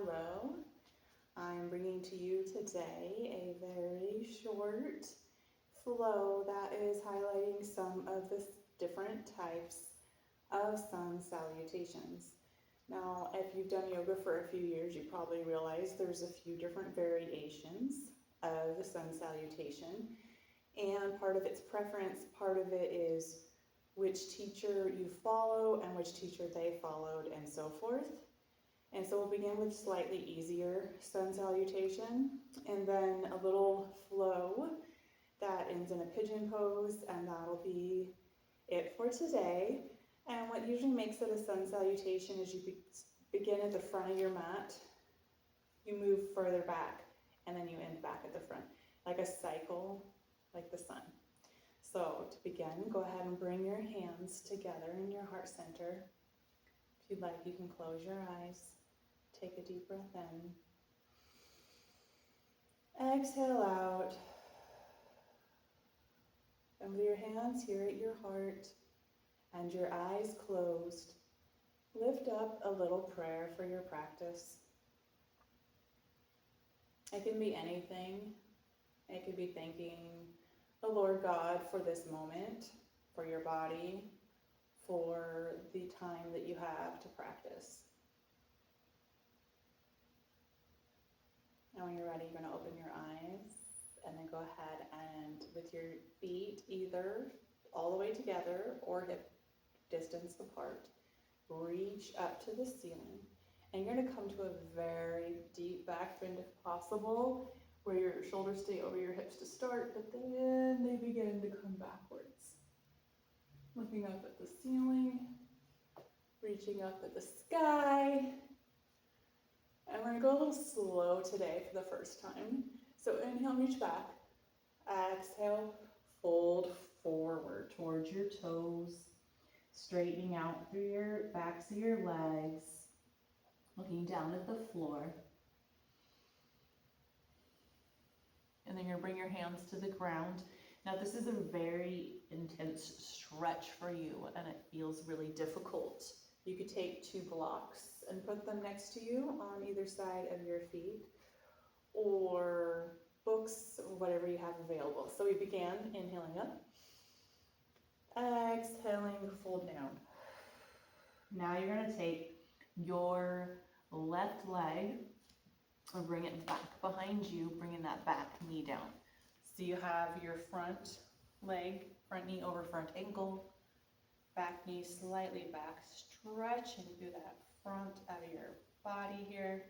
Hello. I'm bringing to you today a very short flow that is highlighting some of the different types of sun salutations. Now, if you've done yoga for a few years, you probably realize there's a few different variations of the sun salutation, and part of its preference, part of it is which teacher you follow and which teacher they followed and so forth. And so we'll begin with slightly easier sun salutation and then a little flow that ends in a pigeon pose, and that'll be it for today. And what usually makes it a sun salutation is you begin at the front of your mat, you move further back, and then you end back at the front, like a cycle, like the sun. So to begin, go ahead and bring your hands together in your heart center. If you'd like, you can close your eyes. Take a deep breath in. Exhale out. And with your hands here at your heart and your eyes closed, lift up a little prayer for your practice. It can be anything. It could be thanking the Lord God for this moment, for your body, for the time that you have to practice. Now when you're ready, you're going to open your eyes and then go ahead and with your feet either all the way together or hip distance apart, reach up to the ceiling. And you're going to come to a very deep back bend if possible, where your shoulders stay over your hips to start, but then they begin to come backwards. Looking up at the ceiling, reaching up at the sky. And we're going to go a little slow today for the first time. So inhale, reach back. Exhale, fold forward towards your toes, straightening out through your backs of your legs, looking down at the floor. And then you're going to bring your hands to the ground. Now this is a very intense stretch for you and it feels really difficult. You could take 2 blocks and put them next to you on either side of your feet, or books, or whatever you have available. So we began inhaling up, exhaling, fold down. Now you're going to take your left leg and bring it back behind you, bringing that back knee down. So you have your front leg, front knee over front ankle, back knee slightly back, stretching through that front of your body here.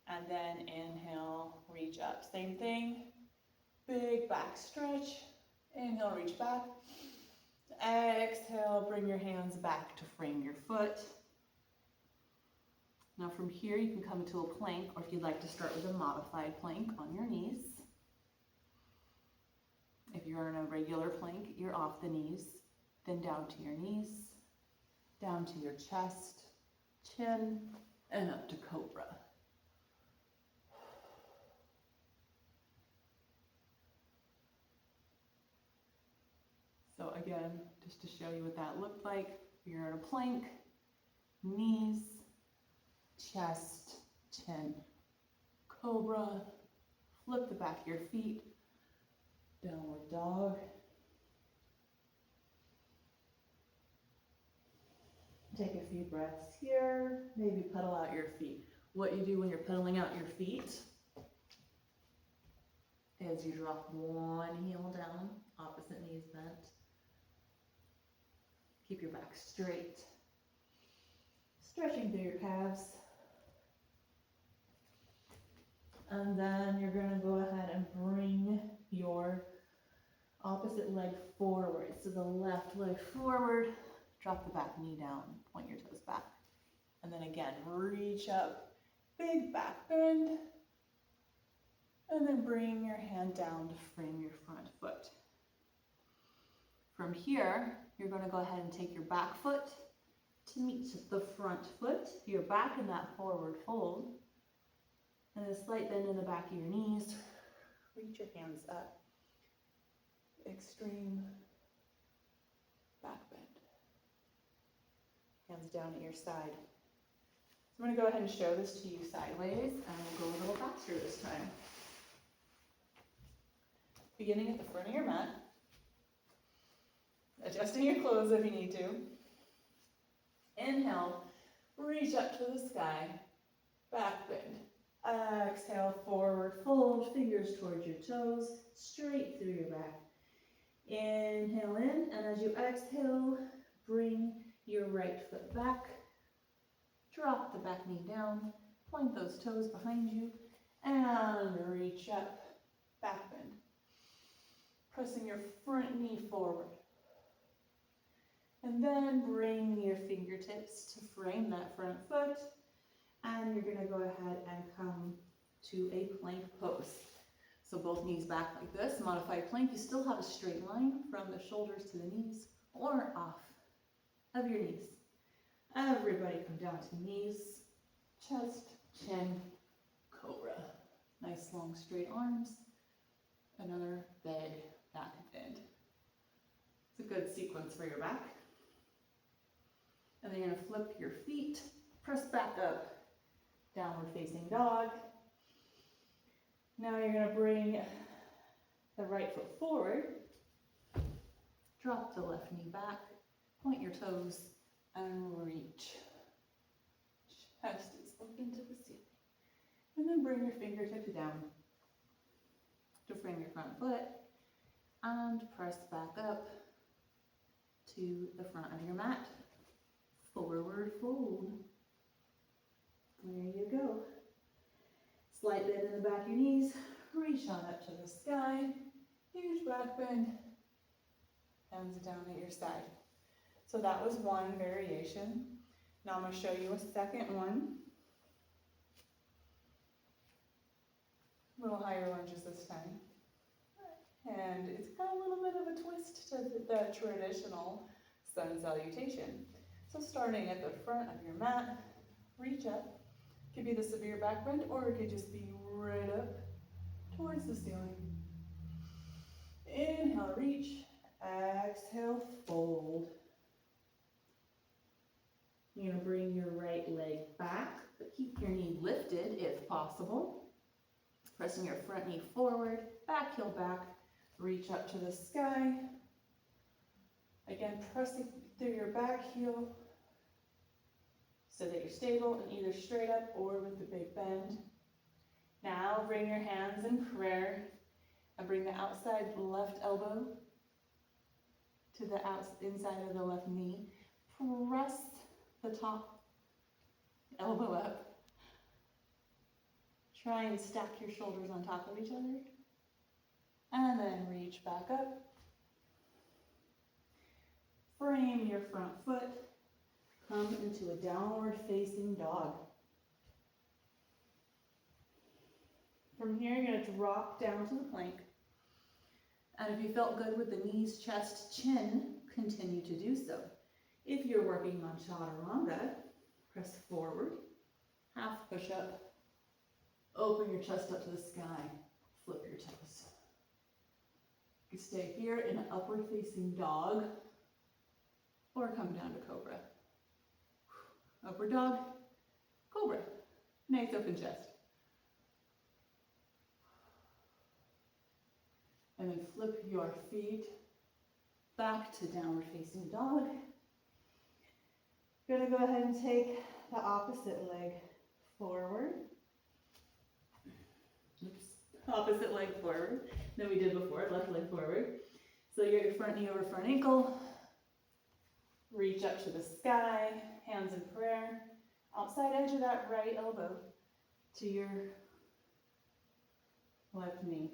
And then inhale, reach up. Same thing, big back stretch. Inhale, reach back. Exhale, bring your hands back to frame your foot. Now from here, you can come to a plank, or if you'd like to start with a modified plank on your knees. If you're in a regular plank, you're off the knees, then down to your knees, down to your chest, chin, and up to cobra. So again, just to show you what that looked like, you're in a plank, knees, chest, chin, cobra, flip the back of your feet, downward dog. Take a few breaths here, maybe pedal out your feet. What you do when you're pedaling out your feet is you drop one heel down, opposite knees bent. Keep your back straight. Stretching through your calves. And then you're going to go ahead and bring your opposite leg forward. So the left leg forward, drop the back knee down, point your toes back. And then again, reach up, big back bend. And then bring your hand down to frame your front foot. From here, you're going to go ahead and take your back foot to meet the front foot. You're back in that forward fold. And a slight bend in the back of your knees. Reach your hands up. Extreme back bend. Hands down at your side. I'm going to go ahead and show this to you sideways, and we'll go a little faster this time. Beginning at the front of your mat, adjusting your clothes if you need to. Inhale, reach up to the sky, back bend. Exhale, forward fold, fingers towards your toes, straight through your back. Inhale in, and as you exhale, bring your right foot back. Drop the back knee down, point those toes behind you, and reach up, back bend. Pressing your front knee forward. And then bring your fingertips to frame that front foot, and you're going to go ahead and come to a plank pose. So both knees back like this, modified plank. You still have a straight line from the shoulders to the knees or off of your knees. Everybody come down to knees, chest, chin, cobra. Nice long straight arms. Another big back bend. It's a good sequence for your back. And then you're going to flip your feet, press back up, downward facing dog. Now you're going to bring the right foot forward, drop the left knee back, point your toes, and reach. Chest is open to the ceiling. And then bring your fingertips down to frame your front foot, and press back up to the front of your mat. Forward fold. There you go. Slight bend in the back of your knees. Reach on up to the sky. Huge back bend. Hands down at your side. So that was one variation. Now I'm going to show you a second one. A little higher lunges this time. And it's got a little bit of a twist to the traditional sun salutation. So starting at the front of your mat, reach up. Could be the severe back bend, or it could just be right up towards the ceiling. Inhale, reach. Exhale, fold. You're going to bring your right leg back, but keep your knee lifted if possible. Pressing your front knee forward, back heel back, reach up to the sky. Again, pressing through your back heel so that you're stable and either straight up or with the big bend. Now bring your hands in prayer and bring the outside left elbow to the inside of the left knee. Press the top elbow up. Try and stack your shoulders on top of each other. And then reach back up. Frame your front foot. Come into a downward facing dog. From here, you're going to drop down to the plank. And if you felt good with the knees, chest, chin, continue to do so. If you're working on chaturanga, press forward, half push up, open your chest up to the sky, flip your toes. You stay here in an upward facing dog, or come down to cobra. Upward dog, cobra, nice open chest. And then flip your feet back to downward facing dog. You're going to go ahead and take the opposite leg forward. Oops. Opposite leg forward than we did before, left leg forward. So you get your front knee over front ankle. Reach up to the sky, hands in prayer. Outside edge of that right elbow to your left knee.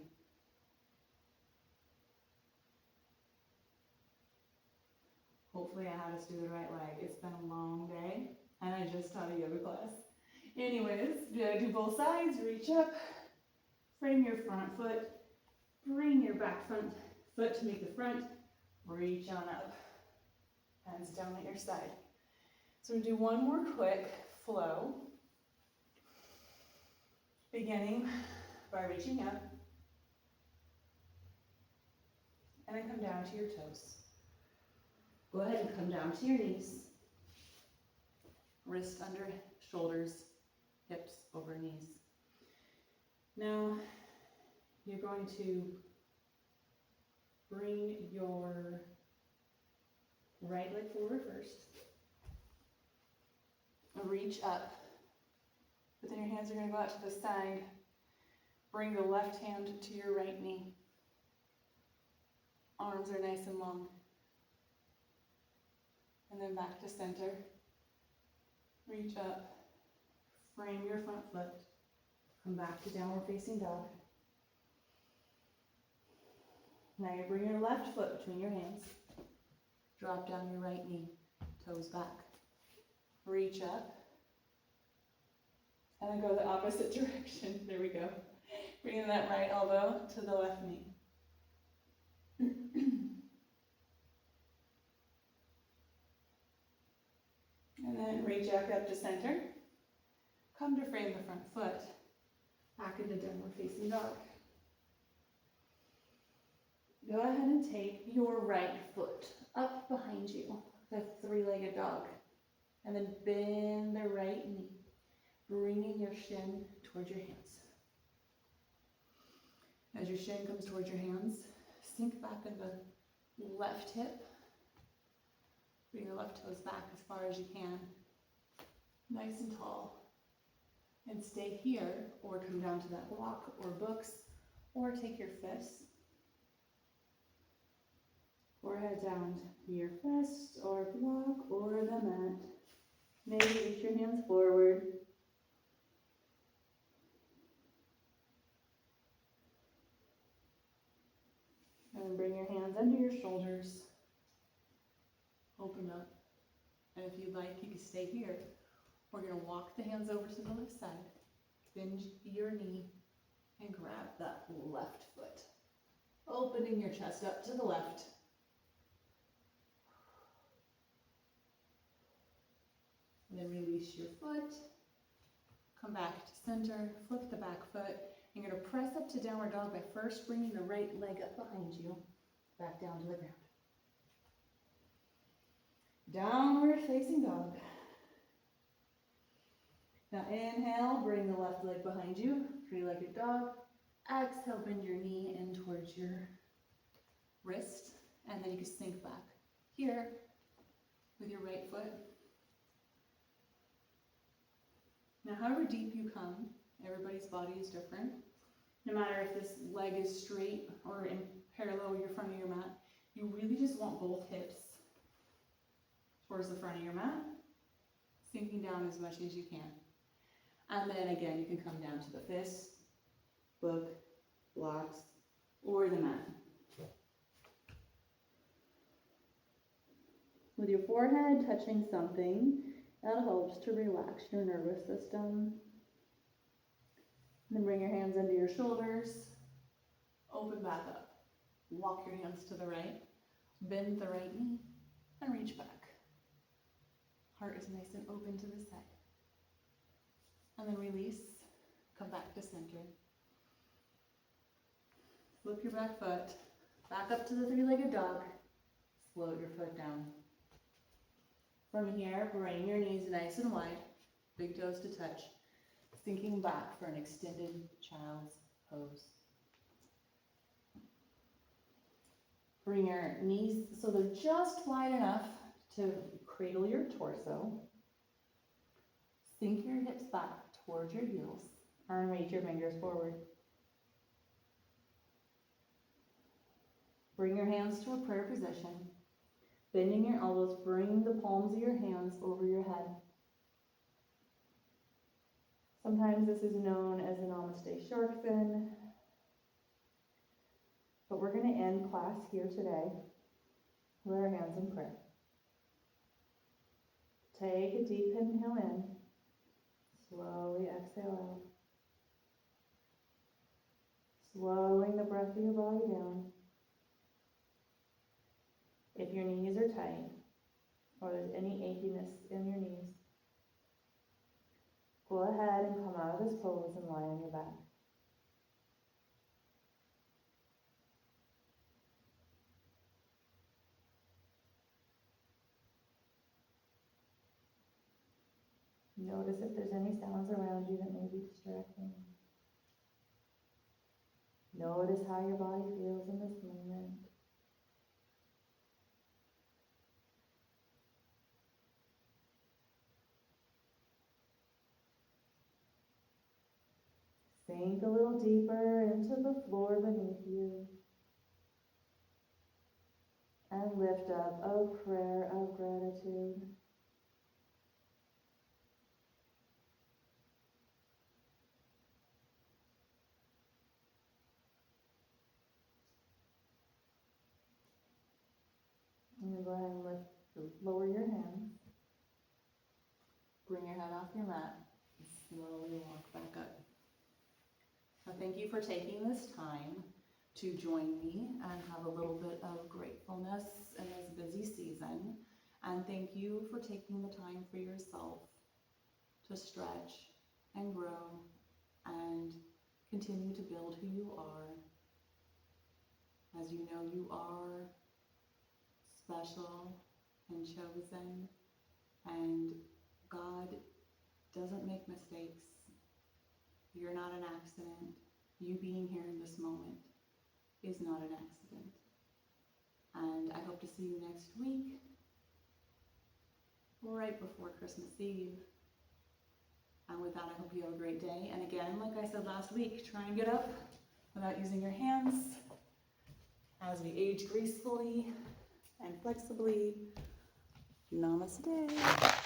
Hopefully I had us do the right leg. It's been a long day, and I just taught a yoga class. Anyways, do both sides, reach up, frame your front foot, bring your back front foot to make the front, reach on up, hands down at your side. So we'll do one more quick flow, beginning by reaching up, and then come down to your toes. Go ahead and come down to your knees. Wrist under shoulders, hips over knees. Now, you're going to bring your right leg forward first. Reach up. But then your hands are going to go out to the side. Bring the left hand to your right knee. Arms are nice and long. And then back to center. Reach up. Frame your front foot. Come back to downward facing dog. Now you bring your left foot between your hands. Drop down your right knee. Toes back. Reach up. And then go the opposite direction. There we go. Bringing that right elbow to the left knee. And then reach back up to center. Come to frame the front foot. Back into downward facing dog. Go ahead and take your right foot up behind you, the three-legged dog. And then bend the right knee, bringing your shin towards your hands. As your shin comes towards your hands, sink back in the left hip. Bring the left toes back as far as you can. Nice and tall. And stay here, or come down to that block or books, or take your fists. Forehead down to your fist, or block, or the mat. Maybe reach your hands forward. And bring your hands under your shoulders. Open up. And if you'd like, you can stay here. We're going to walk the hands over to the left side. Bend your knee and grab that left foot. Opening your chest up to the left. And then release your foot. Come back to center. Flip the back foot. You're going to press up to downward dog by first bringing the right leg up behind you. Back down to the ground. Downward facing dog. Now inhale, bring the left leg behind you, three-legged dog. Exhale, bend your knee in towards your wrist, and then you can sink back here with your right foot. Now however deep you come, everybody's body is different. No matter if this leg is straight or in parallel with your front of your mat, you really just want both hips towards the front of your mat, sinking down as much as you can. And then again, you can come down to the fist, book, blocks, or the mat. With your forehead touching something, that helps to relax your nervous system. And then bring your hands under your shoulders, open back up. Walk your hands to the right, bend the right knee, and reach back. Heart is nice and open to the side. And then release, come back to center. Flip your back foot, back up to the three-legged dog. Float your foot down. From here, bring your knees nice and wide, big toes to touch, sinking back for an extended child's pose. Bring your knees so they're just wide enough to cradle your torso. Sink your hips back towards your heels and reach your fingers forward. Bring your hands to a prayer position. Bending your elbows, bring the palms of your hands over your head. Sometimes this is known as a Namaste shark fin. But we're going to end class here today with our hands in prayer. Take a deep inhale in. Slowly exhale out. Slowing the breath of your body down. If your knees are tight or there's any achiness in your knees, go ahead and come out of this pose and lie on your back. Notice if there's any sounds around you that may be distracting. Notice how your body feels in this moment. Sink a little deeper into the floor beneath you and lift up a prayer of gratitude. And go ahead and lower your hands. Bring your head off your mat and slowly walk back up. Now, thank you for taking this time to join me and have a little bit of gratefulness in this busy season. And thank you for taking the time for yourself to stretch and grow and continue to build who you are. As you know, you are special and chosen, and God doesn't make mistakes. You're not an accident. You being here in this moment is not an accident. And I hope to see you next week, right before Christmas Eve. And with that, I hope you have a great day. And again, like I said last week, try and get up without using your hands as we age gracefully and flexibly. Namaste.